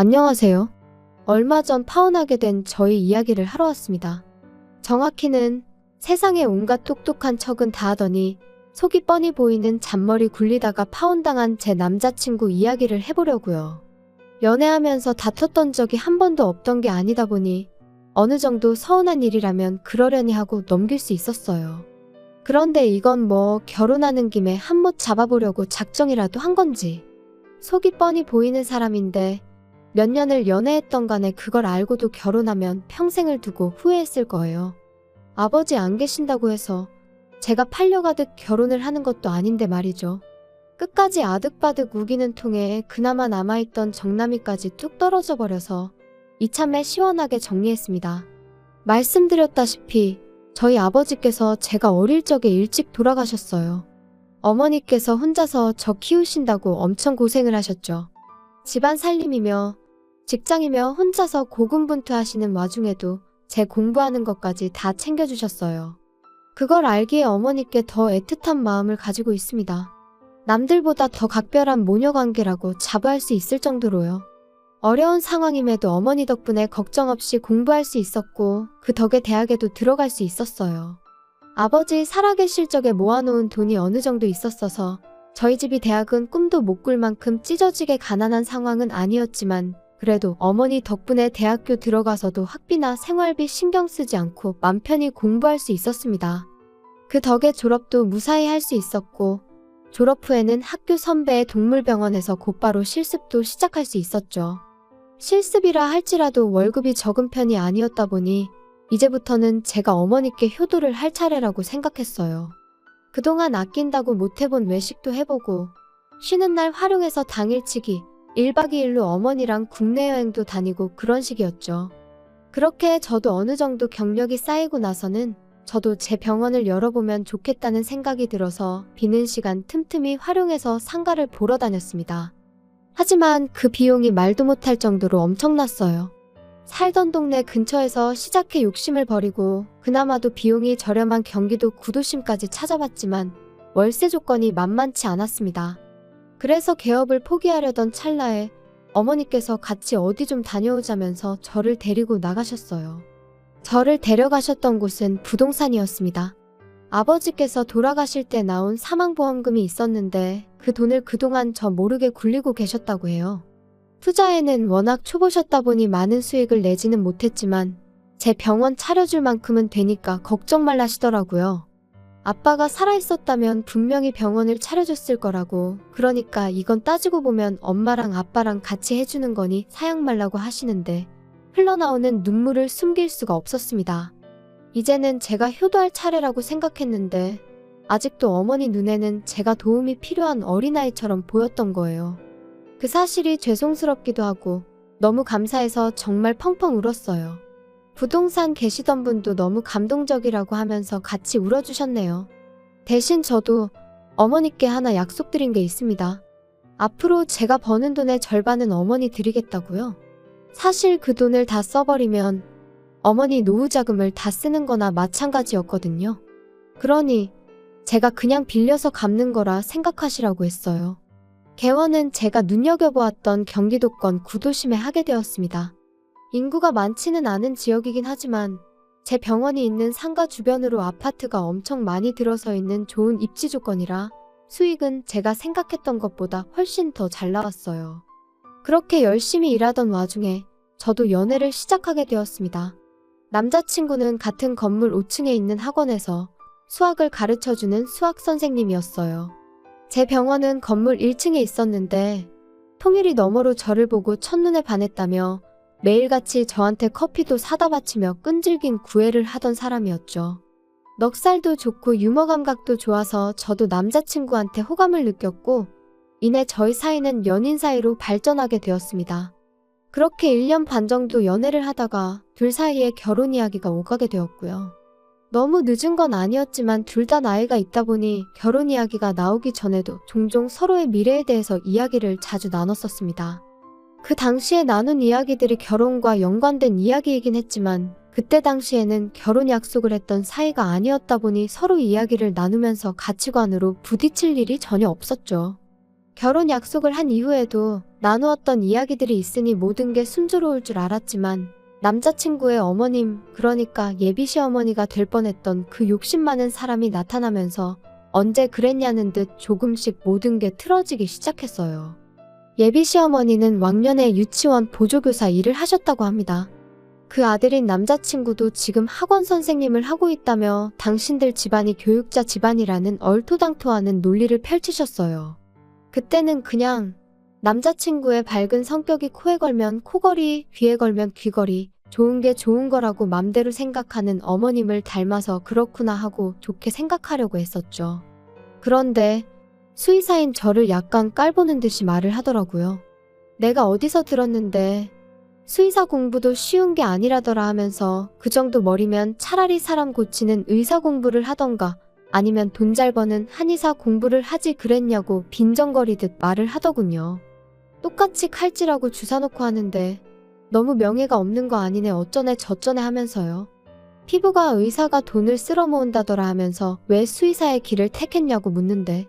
안녕하세요. 얼마 전 파혼하게 된 저희 이야기를 하러 왔습니다. 정확히는 세상에 온갖 똑똑한 척은 다 하더니 속이 뻔히 보이는 잔머리 굴리다가 파혼당한 제 남자친구 이야기를 해보려고요. 연애하면서 다퉜던 적이 한 번도 없던 게 아니다 보니 어느 정도 서운한 일이라면 그러려니 하고 넘길 수 있었어요. 그런데 이건 뭐 결혼하는 김에 한몫 잡아보려고 작정이라도 한 건지. 속이 뻔히 보이는 사람인데 몇 년을 연애했던 간에 그걸 알고도 결혼하면 평생을 두고 후회했을 거예요. 아버지 안 계신다고 해서 제가 팔려가듯 결혼을 하는 것도 아닌데 말이죠. 끝까지 아득바득 우기는 통에 그나마 남아있던 정남이까지 뚝 떨어져 버려서 이참에 시원하게 정리했습니다. 말씀드렸다시피 저희 아버지께서 제가 어릴 적에 일찍 돌아가셨어요. 어머니께서 혼자서 저 키우신다고 엄청 고생을 하셨죠. 집안 살림이며 직장이며 혼자서 고군분투하시는 와중에도 제 공부하는 것까지 다 챙겨주셨어요. 그걸 알기에 어머니께 더 애틋한 마음을 가지고 있습니다. 남들보다 더 각별한 모녀관계라고 자부할 수 있을 정도로요. 어려운 상황임에도 어머니 덕분에 걱정 없이 공부할 수 있었고 그 덕에 대학에도 들어갈 수 있었어요. 아버지 살아계실 적에 모아놓은 돈이 어느 정도 있었어서 저희 집이 대학은 꿈도 못 꿀 만큼 찢어지게 가난한 상황은 아니었지만 그래도 어머니 덕분에 대학교 들어가서도 학비나 생활비 신경 쓰지 않고 맘 편히 공부할 수 있었습니다. 그 덕에 졸업도 무사히 할 수 있었고 졸업 후에는 학교 선배의 동물병원에서 곧바로 실습도 시작할 수 있었죠. 실습이라 할지라도 월급이 적은 편이 아니었다 보니 이제부터는 제가 어머니께 효도를 할 차례라고 생각했어요. 그동안 아낀다고 못해본 외식도 해보고 쉬는 날 활용해서 당일치기 1박 2일로 어머니랑 국내 여행도 다니고 그런 식이었죠. 그렇게 저도 어느 정도 경력이 쌓이고 나서는 저도 제 병원을 열어보면 좋겠다는 생각이 들어서 비는 시간 틈틈이 활용해서 상가를 보러 다녔습니다. 하지만 그 비용이 말도 못할 정도로 엄청났어요. 살던 동네 근처에서 시작해 욕심을 버리고 그나마도 비용이 저렴한 경기도 구도심까지 찾아봤지만 월세 조건이 만만치 않았습니다. 그래서 개업을 포기하려던 찰나에 어머니께서 같이 어디 좀 다녀오자면서 저를 데리고 나가셨어요. 저를 데려가셨던 곳은 부동산이었습니다. 아버지께서 돌아가실 때 나온 사망보험금이 있었는데 그 돈을 그동안 저 모르게 굴리고 계셨다고 해요. 투자에는 워낙 초보셨다 보니 많은 수익을 내지는 못했지만 제 병원 차려줄 만큼은 되니까 걱정 말라시더라고요. 아빠가 살아있었다면 분명히 병원을 차려줬을 거라고, 그러니까 이건 따지고 보면 엄마랑 아빠랑 같이 해주는 거니 사양 말라고 하시는데 흘러나오는 눈물을 숨길 수가 없었습니다. 이제는 제가 효도할 차례라고 생각했는데 아직도 어머니 눈에는 제가 도움이 필요한 어린아이처럼 보였던 거예요. 그 사실이 죄송스럽기도 하고 너무 감사해서 정말 펑펑 울었어요. 부동산 계시던 분도 너무 감동적이라고 하면서 같이 울어주셨네요. 대신 저도 어머니께 하나 약속드린 게 있습니다. 앞으로 제가 버는 돈의 절반은 어머니 드리겠다고요. 사실 그 돈을 다 써버리면 어머니 노후자금을 다 쓰는 거나 마찬가지였거든요. 그러니 제가 그냥 빌려서 갚는 거라 생각하시라고 했어요. 개원은 제가 눈여겨보았던 경기도권 구도심에 하게 되었습니다. 인구가 많지는 않은 지역이긴 하지만 제 병원이 있는 상가 주변으로 아파트가 엄청 많이 들어서 있는 좋은 입지 조건이라 수익은 제가 생각했던 것보다 훨씬 더 잘 나왔어요. 그렇게 열심히 일하던 와중에 저도 연애를 시작하게 되었습니다. 남자친구는 같은 건물 5층에 있는 학원에서 수학을 가르쳐주는 수학 선생님이었어요. 제 병원은 건물 1층에 있었는데 통일이 너머로 저를 보고 첫눈에 반했다며 매일같이 저한테 커피도 사다 바치며 끈질긴 구애를 하던 사람이었죠. 넉살도 좋고 유머 감각도 좋아서 저도 남자친구한테 호감을 느꼈고 이내 저희 사이는 연인 사이로 발전하게 되었습니다. 그렇게 1년 반 정도 연애를 하다가 둘 사이에 결혼 이야기가 오가게 되었고요. 너무 늦은 건 아니었지만 둘 다 나이가 있다 보니 결혼 이야기가 나오기 전에도 종종 서로의 미래에 대해서 이야기를 자주 나눴었습니다. 그 당시에 나눈 이야기들이 결혼과 연관된 이야기이긴 했지만 그때 당시에는 결혼 약속을 했던 사이가 아니었다 보니 서로 이야기를 나누면서 가치관으로 부딪힐 일이 전혀 없었죠. 결혼 약속을 한 이후에도 나누었던 이야기들이 있으니 모든 게 순조로울 줄 알았지만 남자친구의 어머님, 그러니까 예비 시어머니가 될 뻔했던 그 욕심 많은 사람이 나타나면서 언제 그랬냐는 듯 조금씩 모든 게 틀어지기 시작했어요. 예비 시어머니는 왕년에 유치원 보조교사 일을 하셨다고 합니다. 그 아들인 남자친구도 지금 학원 선생님을 하고 있다며 당신들 집안이 교육자 집안이라는 얼토당토하는 논리를 펼치셨어요. 그때는 그냥 남자친구의 밝은 성격이 코에 걸면 코걸이, 귀에 걸면 귀걸이, 좋은 게 좋은 거라고 맘대로 생각하는 어머님을 닮아서 그렇구나 하고 좋게 생각하려고 했었죠. 그런데 수의사인 저를 약간 깔보는 듯이 말을 하더라고요. 내가 어디서 들었는데 수의사 공부도 쉬운 게 아니라더라 하면서 그 정도 머리면 차라리 사람 고치는 의사 공부를 하던가 아니면 돈 잘 버는 한의사 공부를 하지 그랬냐고 빈정거리듯 말을 하더군요. 똑같이 칼질하고 주사 놓고 하는데 너무 명예가 없는 거 아니네 어쩌네 저쩌네 하면서요. 피부가 의사가 돈을 쓸어 모은다더라 하면서 왜 수의사의 길을 택했냐고 묻는데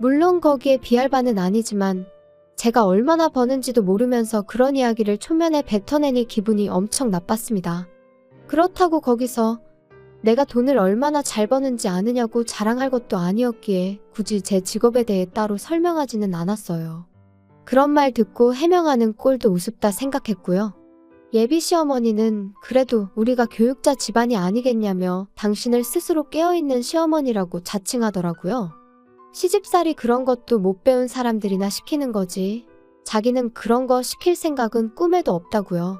물론 거기에 비할 바는 아니지만 제가 얼마나 버는지도 모르면서 그런 이야기를 초면에 뱉어내니 기분이 엄청 나빴습니다. 그렇다고 거기서 내가 돈을 얼마나 잘 버는지 아느냐고 자랑할 것도 아니었기에 굳이 제 직업에 대해 따로 설명하지는 않았어요. 그런 말 듣고 해명하는 꼴도 우습다 생각했고요. 예비 시어머니는 그래도 우리가 교육자 집안이 아니겠냐며 당신을 스스로 깨어있는 시어머니라고 자칭하더라고요. 시집살이 그런 것도 못 배운 사람들이나 시키는 거지. 자기는 그런 거 시킬 생각은 꿈에도 없다고요.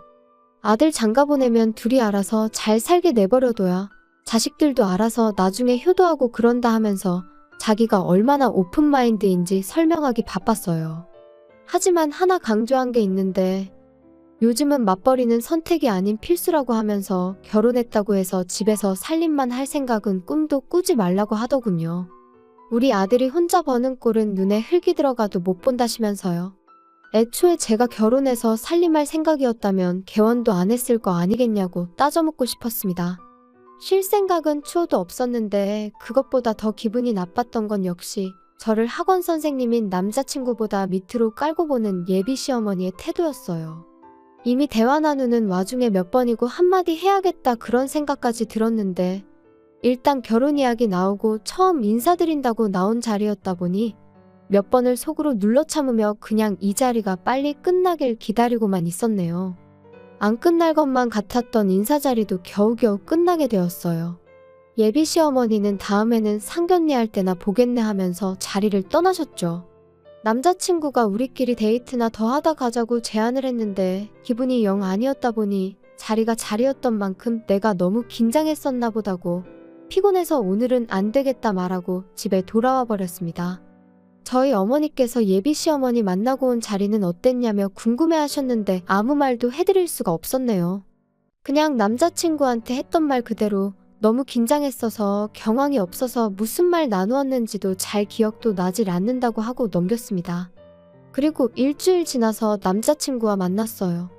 아들 장가 보내면 둘이 알아서 잘 살게 내버려둬야 자식들도 알아서 나중에 효도하고 그런다 하면서 자기가 얼마나 오픈마인드인지 설명하기 바빴어요. 하지만 하나 강조한 게 있는데 요즘은 맞벌이는 선택이 아닌 필수라고 하면서 결혼했다고 해서 집에서 살림만 할 생각은 꿈도 꾸지 말라고 하더군요. 우리 아들이 혼자 버는 꼴은 눈에 흙이 들어가도 못 본다시면서요. 애초에 제가 결혼해서 살림할 생각이었다면 개원도 안 했을 거 아니겠냐고 따져묻고 싶었습니다. 쉴 생각은 추호도 없었는데 그것보다 더 기분이 나빴던 건 역시 저를 학원 선생님인 남자친구보다 밑으로 깔고 보는 예비 시어머니의 태도였어요. 이미 대화 나누는 와중에 몇 번이고 한마디 해야겠다 그런 생각까지 들었는데 일단 결혼 이야기 나오고 처음 인사드린다고 나온 자리였다 보니 몇 번을 속으로 눌러 참으며 그냥 이 자리가 빨리 끝나길 기다리고만 있었네요. 안 끝날 것만 같았던 인사 자리도 겨우겨우 끝나게 되었어요. 예비 시어머니는 다음에는 상견례 할 때나 보겠네 하면서 자리를 떠나셨죠. 남자친구가 우리끼리 데이트나 더 하다 가자고 제안을 했는데 기분이 영 아니었다 보니 자리가 자리였던 만큼 내가 너무 긴장했었나 보다고 피곤해서 오늘은 안 되겠다 말하고 집에 돌아와 버렸습니다. 저희 어머니께서 예비 시어머니 만나고 온 자리는 어땠냐며 궁금해하셨는데 아무 말도 해드릴 수가 없었네요. 그냥 남자친구한테 했던 말 그대로 너무 긴장했어서 경황이 없어서 무슨 말 나누었는지도 잘 기억도 나질 않는다고 하고 넘겼습니다. 그리고 일주일 지나서 남자친구와 만났어요.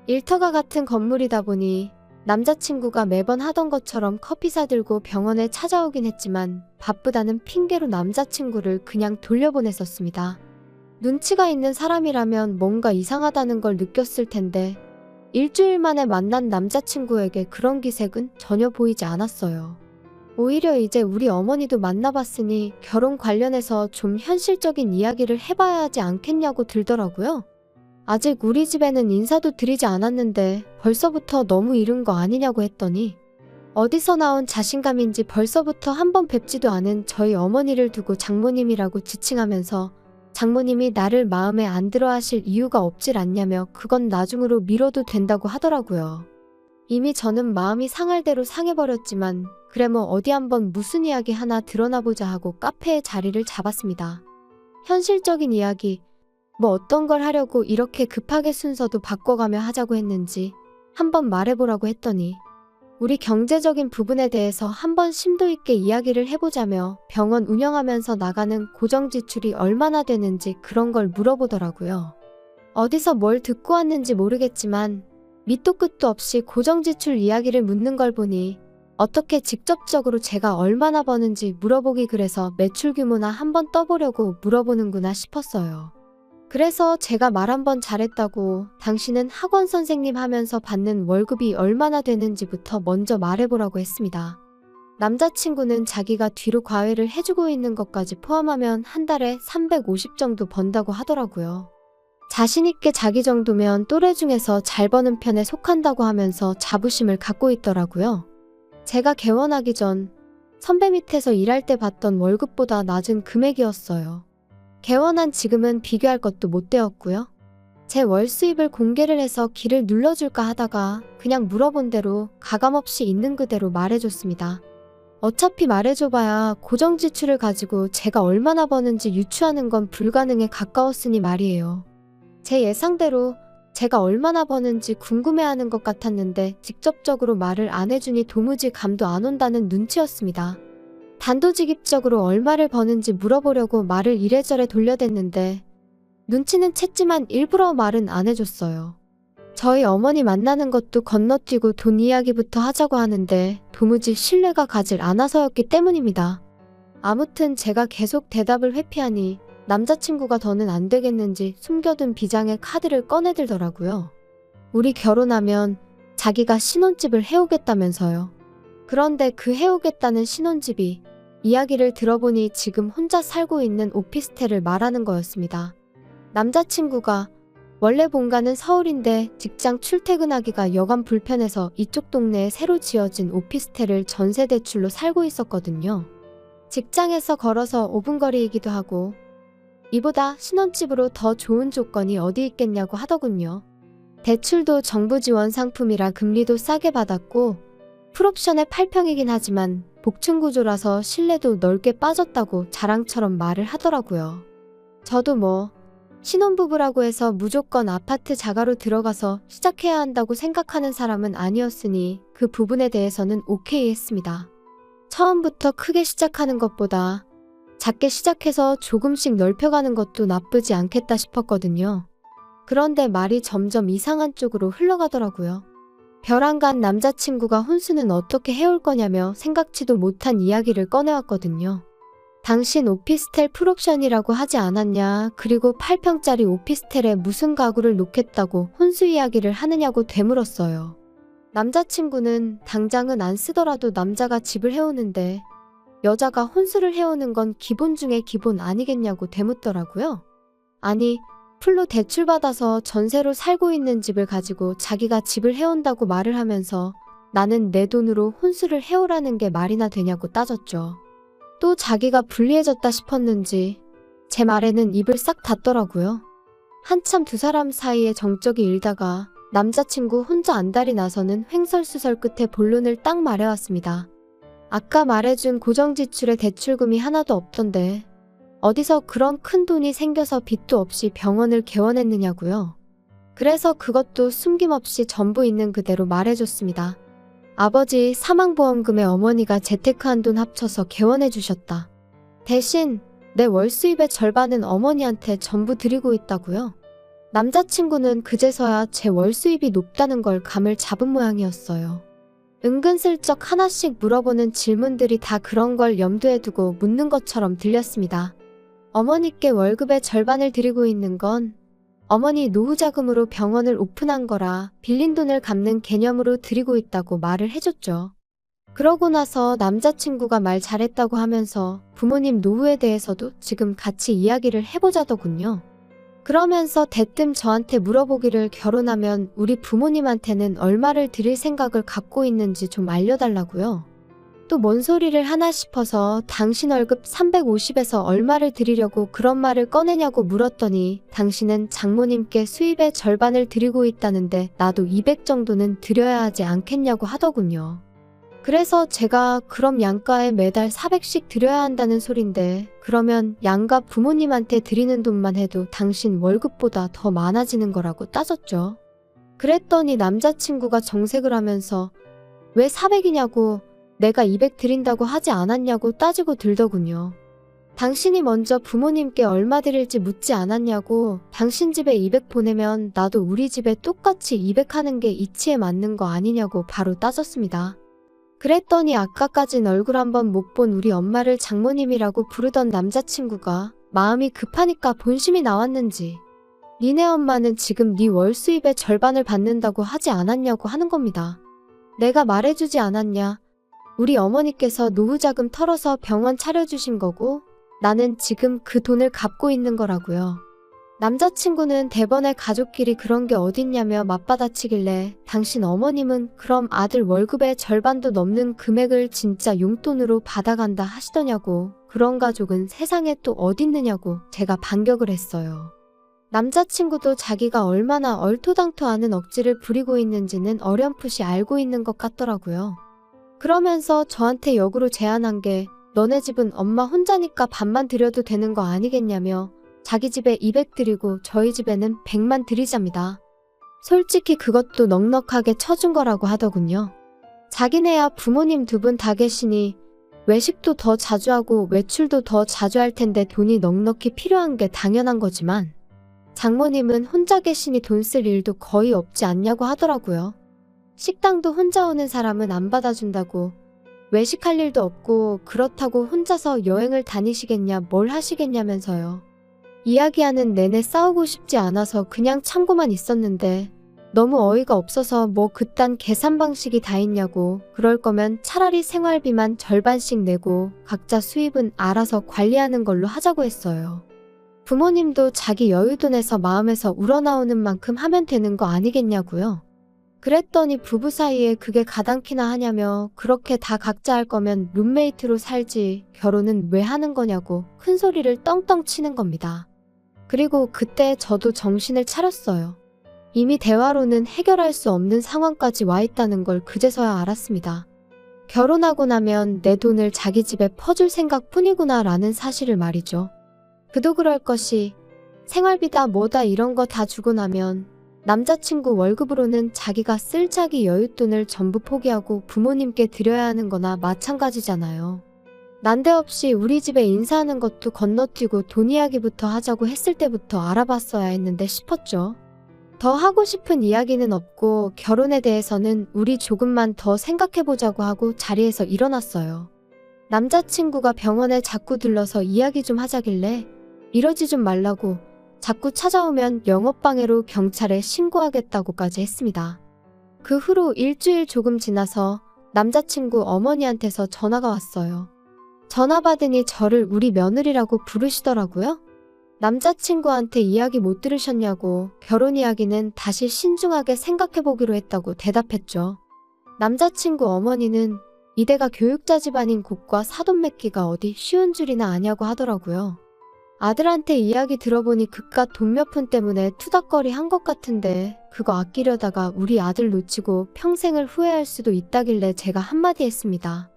일터가 같은 건물이다 보니 남자친구가 매번 하던 것처럼 커피 사들고 병원에 찾아오긴 했지만 바쁘다는 핑계로 남자친구를 그냥 돌려보냈었습니다. 눈치가 있는 사람이라면 뭔가 이상하다는 걸 느꼈을 텐데 일주일 만에 만난 남자친구에게 그런 기색은 전혀 보이지 않았어요. 오히려 이제 우리 어머니도 만나봤으니 결혼 관련해서 좀 현실적인 이야기를 해봐야 하지 않겠냐고 들더라고요. 아직 우리 집에는 인사도 드리지 않았는데 벌써부터 너무 이른 거 아니냐고 했더니 어디서 나온 자신감인지 벌써부터 한번 뵙지도 않은 저희 어머니를 두고 장모님이라고 지칭하면서 장모님이 나를 마음에 안 들어 하실 이유가 없질 않냐며 그건 나중으로 미뤄도 된다고 하더라고요. 이미 저는 마음이 상할 대로 상해버렸지만 그래 뭐 어디 한번 무슨 이야기 하나 드러나 보자 하고 카페에 자리를 잡았습니다. 현실적인 이야기, 뭐 어떤 걸 하려고 이렇게 급하게 순서도 바꿔가며 하자고 했는지 한번 말해보라고 했더니 우리 경제적인 부분에 대해서 한번 심도 있게 이야기를 해보자며 병원 운영하면서 나가는 고정 지출이 얼마나 되는지 그런 걸 물어보더라고요. 어디서 뭘 듣고 왔는지 모르겠지만 밑도 끝도 없이 고정 지출 이야기를 묻는 걸 보니 어떻게 직접적으로 제가 얼마나 버는지 물어보기 그래서 매출 규모나 한번 떠보려고 물어보는구나 싶었어요. 그래서 제가 말 한번 잘했다고 당신은 학원 선생님 하면서 받는 월급이 얼마나 되는지부터 먼저 말해보라고 했습니다. 남자친구는 자기가 뒤로 과외를 해주고 있는 것까지 포함하면 한 달에 350 정도 번다고 하더라고요. 자신있게 자기 정도면 또래 중에서 잘 버는 편에 속한다고 하면서 자부심을 갖고 있더라고요. 제가 개원하기 전 선배 밑에서 일할 때 받던 월급보다 낮은 금액이었어요. 개원한 지금은 비교할 것도 못 되었고요. 제 월 수입을 공개를 해서 기를 눌러줄까 하다가 그냥 물어본 대로 가감없이 있는 그대로 말해줬습니다. 어차피 말해줘봐야 고정 지출을 가지고 제가 얼마나 버는지 유추하는 건 불가능에 가까웠으니 말이에요. 제 예상대로 제가 얼마나 버는지 궁금해하는 것 같았는데 직접적으로 말을 안 해주니 도무지 감도 안 온다는 눈치였습니다. 단도직입적으로 얼마를 버는지 물어보려고 말을 이래저래 돌려댔는데 눈치는 챘지만 일부러 말은 안 해줬어요. 저희 어머니 만나는 것도 건너뛰고 돈 이야기부터 하자고 하는데 도무지 신뢰가 가질 않아서였기 때문입니다. 아무튼 제가 계속 대답을 회피하니 남자친구가 더는 안 되겠는지 숨겨둔 비장의 카드를 꺼내들더라고요. 우리 결혼하면 자기가 신혼집을 해오겠다면서요. 그런데 그 해오겠다는 신혼집이 이야기를 들어보니 지금 혼자 살고 있는 오피스텔을 말하는 거였습니다. 남자친구가 원래 본가는 서울인데 직장 출퇴근하기가 여간 불편해서 이쪽 동네에 새로 지어진 오피스텔을 전세 대출로 살고 있었거든요. 직장에서 걸어서 5분 거리이기도 하고 이보다 신혼집으로 더 좋은 조건이 어디 있겠냐고 하더군요. 대출도 정부 지원 상품이라 금리도 싸게 받았고 풀옵션의 8평이긴 하지만 복층 구조라서 실내도 넓게 빠졌다고 자랑처럼 말을 하더라고요. 저도 신혼부부라고 해서 무조건 아파트 자가로 들어가서 시작해야 한다고 생각하는 사람은 아니었으니 그 부분에 대해서는 오케이 했습니다. 처음부터 크게 시작하는 것보다 작게 시작해서 조금씩 넓혀가는 것도 나쁘지 않겠다 싶었거든요. 그런데 말이 점점 이상한 쪽으로 흘러가더라고요. 벼랑간 남자친구가 혼수는 어떻게 해올 거냐며 생각지도 못한 이야기를 꺼내왔거든요. 당신 오피스텔 풀옵션이라고 하지 않았냐, 그리고 8평짜리 오피스텔에 무슨 가구를 놓겠다고 혼수 이야기를 하느냐고 되물었어요. 남자친구는 당장은 안 쓰더라도 남자가 집을 해오는데 여자가 혼수를 해오는 건 기본 중에 기본 아니겠냐고 되묻더라고요. 아니, 풀로 대출받아서 전세로 살고 있는 집을 가지고 자기가 집을 해온다고 말을 하면서 나는 내 돈으로 혼수를 해오라는 게 말이나 되냐고 따졌죠. 또 자기가 불리해졌다 싶었는지 제 말에는 입을 싹 닫더라고요. 한참 두 사람 사이에 정적이 일다가 남자친구 혼자 안달이 나서는 횡설수설 끝에 본론을 딱 말해왔습니다. 아까 말해준 고정지출에 대출금이 하나도 없던데 어디서 그런 큰 돈이 생겨서 빚도 없이 병원을 개원했느냐고요. 그래서 그것도 숨김없이 전부 있는 그대로 말해줬습니다. 아버지 사망보험금에 어머니가 재테크한 돈 합쳐서 개원해 주셨다. 대신 내 월 수입의 절반은 어머니한테 전부 드리고 있다고요. 남자친구는 그제서야 제 월 수입이 높다는 걸 감을 잡은 모양이었어요. 은근슬쩍 하나씩 물어보는 질문들이 다 그런 걸 염두에 두고 묻는 것처럼 들렸습니다. 어머니께 월급의 절반을 드리고 있는 건 어머니 노후자금으로 병원을 오픈한 거라 빌린 돈을 갚는 개념으로 드리고 있다고 말을 해줬죠. 그러고 나서 남자친구가 말 잘했다고 하면서 부모님 노후에 대해서도 지금 같이 이야기를 해보자더군요. 그러면서 대뜸 저한테 물어보기를 결혼하면 우리 부모님한테는 얼마를 드릴 생각을 갖고 있는지 좀 알려달라고요. 또 뭔 소리를 하나 싶어서 당신 월급 350에서 얼마를 드리려고 그런 말을 꺼내냐고 물었더니 당신은 장모님께 수입의 절반을 드리고 있다는데 나도 200 정도는 드려야 하지 않겠냐고 하더군요. 그래서 제가 그럼 양가에 매달 400씩 드려야 한다는 소린데 그러면 양가 부모님한테 드리는 돈만 해도 당신 월급보다 더 많아지는 거라고 따졌죠. 그랬더니 남자친구가 정색을 하면서 왜 400이냐고 내가 200 드린다고 하지 않았냐고 따지고 들더군요. 당신이 먼저 부모님께 얼마 드릴지 묻지 않았냐고 당신 집에 200 보내면 나도 우리 집에 똑같이 200 하는 게 이치에 맞는 거 아니냐고 바로 따졌습니다. 그랬더니 아까까진 얼굴 한번 못 본 우리 엄마를 장모님이라고 부르던 남자친구가 마음이 급하니까 본심이 나왔는지 니네 엄마는 지금 네 월 수입의 절반을 받는다고 하지 않았냐고 하는 겁니다. 내가 말해주지 않았냐. 우리 어머니께서 노후자금 털어서 병원 차려주신 거고 나는 지금 그 돈을 갚고 있는 거라고요. 남자친구는 대번에 가족끼리 그런 게 어딨냐며 맞받아치길래 당신 어머님은 그럼 아들 월급의 절반도 넘는 금액을 진짜 용돈으로 받아간다 하시더냐고. 그런 가족은 세상에 또 어딨느냐고 제가 반격을 했어요. 남자친구도 자기가 얼마나 얼토당토하는 억지를 부리고 있는지는 어렴풋이 알고 있는 것 같더라고요. 그러면서 저한테 역으로 제안한 게 너네 집은 엄마 혼자니까 반만 드려도 되는 거 아니겠냐며 자기 집에 200 드리고 저희 집에는 100만 드리자입니다. 솔직히 그것도 넉넉하게 쳐준 거라고 하더군요. 자기네야 부모님 두 분 다 계시니 외식도 더 자주 하고 외출도 더 자주 할 텐데 돈이 넉넉히 필요한 게 당연한 거지만 장모님은 혼자 계시니 돈 쓸 일도 거의 없지 않냐고 하더라고요. 식당도 혼자 오는 사람은 안 받아준다고. 외식할 일도 없고 그렇다고 혼자서 여행을 다니시겠냐 뭘 하시겠냐면서요. 이야기하는 내내 싸우고 싶지 않아서 그냥 참고만 있었는데 너무 어이가 없어서 뭐 그딴 계산 방식이 다 있냐고. 그럴 거면 차라리 생활비만 절반씩 내고 각자 수입은 알아서 관리하는 걸로 하자고 했어요. 부모님도 자기 여유도 내서 마음에서 우러나오는 만큼 하면 되는 거 아니겠냐고요. 그랬더니 부부 사이에 그게 가당키나 하냐며 그렇게 다 각자 할 거면 룸메이트로 살지 결혼은 왜 하는 거냐고 큰 소리를 떵떵 치는 겁니다. 그리고 그때 저도 정신을 차렸어요. 이미 대화로는 해결할 수 없는 상황까지 와 있다는 걸 그제서야 알았습니다. 결혼하고 나면 내 돈을 자기 집에 퍼줄 생각뿐이구나 라는 사실을 말이죠. 그도 그럴 것이 생활비다 뭐다 이런 거 다 주고 나면 남자친구 월급으로는 자기가 쓸 자기 여윳돈을 전부 포기하고 부모님께 드려야 하는 거나 마찬가지잖아요. 난데없이 우리 집에 인사하는 것도 건너뛰고 돈 이야기부터 하자고 했을 때부터 알아봤어야 했는데 싶었죠. 더 하고 싶은 이야기는 없고 결혼에 대해서는 우리 조금만 더 생각해보자고 하고 자리에서 일어났어요. 남자친구가 병원에 자꾸 들러서 이야기 좀 하자길래 이러지 좀 말라고 자꾸 찾아오면 영업방해로 경찰에 신고하겠다고까지 했습니다. 그 후로 일주일 조금 지나서 남자친구 어머니한테서 전화가 왔어요. 전화 받으니 저를 우리 며느리라고 부르시더라고요. 남자친구한테 이야기 못 들으셨냐고 결혼 이야기는 다시 신중하게 생각해보기로 했다고 대답했죠. 남자친구 어머니는 이대가 교육자 집안인 곳과 사돈 맺기가 어디 쉬운 줄이나 아냐고 하더라고요. 아들한테 이야기 들어보니 그깟 돈 몇 푼 때문에 투닥거리 한 것 같은데 그거 아끼려다가 우리 아들 놓치고 평생을 후회할 수도 있다길래 제가 한마디 했습니다.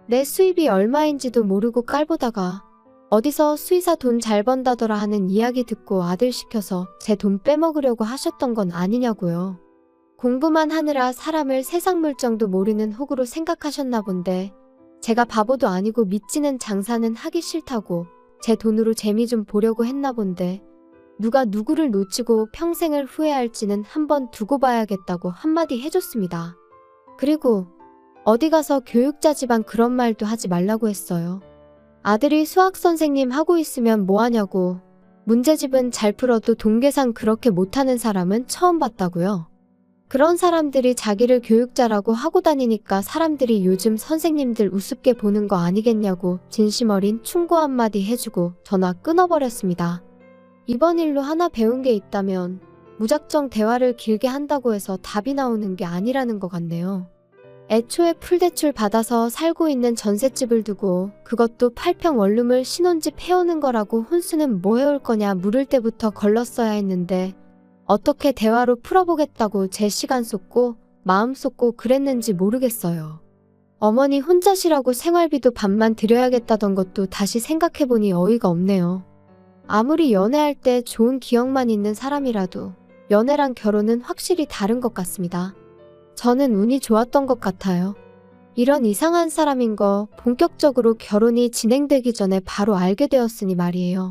내 수입이 얼마인지도 모르고 깔보다가 어디서 수의사 돈 잘 번다더라 하는 이야기 듣고 아들 시켜서 제 돈 빼먹으려고 하셨던 건 아니냐고요. 공부만 하느라 사람을 세상 물정도 모르는 호구로 생각하셨나 본데 제가 바보도 아니고 믿지는 장사는 하기 싫다고 제 돈으로 재미 좀 보려고 했나 본데 누가 누구를 놓치고 평생을 후회할지는 한번 두고 봐야겠다고 한마디 해줬습니다. 그리고 어디 가서 교육자 집안 그런 말도 하지 말라고 했어요. 아들이 수학 선생님 하고 있으면 뭐하냐고. 문제집은 잘 풀어도 돈 계산 그렇게 못하는 사람은 처음 봤다고요. 그런 사람들이 자기를 교육자라고 하고 다니니까 사람들이 요즘 선생님들 우습게 보는 거 아니겠냐고 진심 어린 충고 한마디 해주고 전화 끊어버렸습니다. 이번 일로 하나 배운 게 있다면 무작정 대화를 길게 한다고 해서 답이 나오는 게 아니라는 것 같네요. 애초에 풀대출 받아서 살고 있는 전셋집을 두고 그것도 8평 원룸을 신혼집 해오는 거라고 혼수는 뭐 해올 거냐 물을 때부터 걸렀어야 했는데 어떻게 대화로 풀어보겠다고 제 시간 쏟고 마음 쏟고 그랬는지 모르겠어요. 어머니 혼자시라고 생활비도 반만 드려야겠다던 것도 다시 생각해보니 어이가 없네요. 아무리 연애할 때 좋은 기억만 있는 사람이라도 연애랑 결혼은 확실히 다른 것 같습니다. 저는 운이 좋았던 것 같아요. 이런 이상한 사람인 거 본격적으로 결혼이 진행되기 전에 바로 알게 되었으니 말이에요.